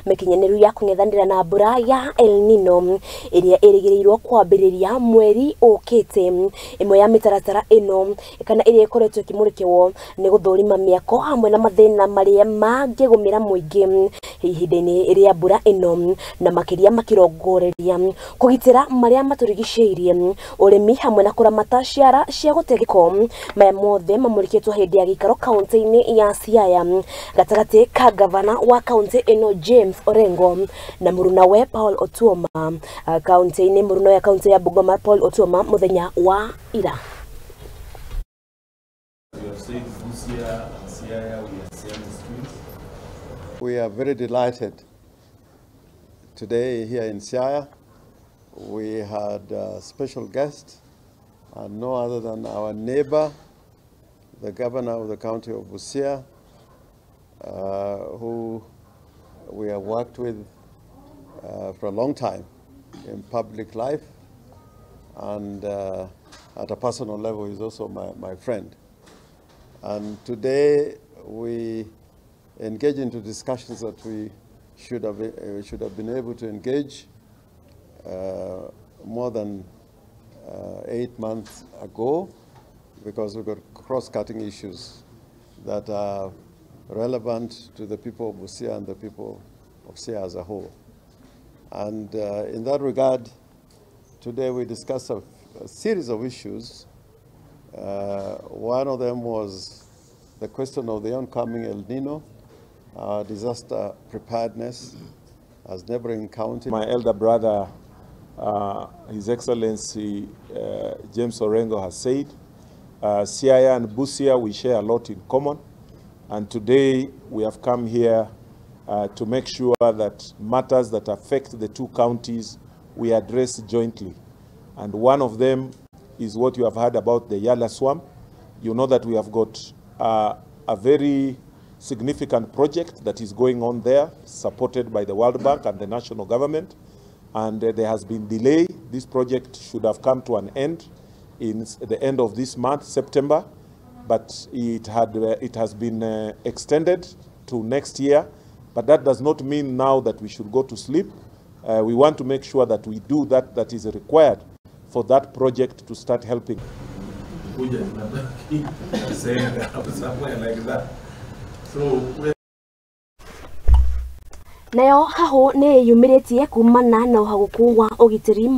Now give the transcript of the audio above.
mikinyaniru ya kung'ethanira na mbura ya El-Nino iria irigiriirwo kwambiriria mweri ukite. Imwe ya mitaratara ino kana iria ikoretwo ikimurikirwo ni guthurima miako hamwe na mathina maria mangigumira muingi ihinda-ini ria mbura ino na makiria makirongoreria kugitira maria maturigiceirie urimi hamwe na kuramata ciara cia gutegeko. Maya mothe mamurikitwo hindi ya gikaro kaunti-ini ya Siaya gatagati ka gavana wa kaunti ino James Orengo na muruna we Paul Otuoma. Kaunti-ini muruna ya kaunti ya Bungoma Paul Otuoma muthenya wa ira. We are very delighted today here in Siaya. We had a special guest, and no other than our neighbor, the governor of the county of Busia, who we have worked with for a long time in public life, and at a personal level is also my friend. And today we engage into discussions that we should have been able to engage more than 8 months ago, because we've got cross-cutting issues that are relevant to the people of Busia and the people of Siaya as a whole. And in that regard, today we discussed a series of issues. One of them was the question of the oncoming El-Nino, disaster preparedness as neighboring county. My elder brother, His Excellency James Orengo, has said, Siaya and Busia, we share a lot in common. And today we have come here to make sure that matters that affect the two counties we address jointly. And one of them is what you have heard about the Yala Swamp. You know that we have got a very significant project that is going on there, supported by the World Bank and the national government. And there has been delay. This project should have come to an end in the end of this month, September, but it has been extended to next year. But that does not mean now that we should go to sleep. We want to make sure that we do that is required for that project to start helping. Nayo haho ne yumiritie kumana na uhaguku wa ugitiri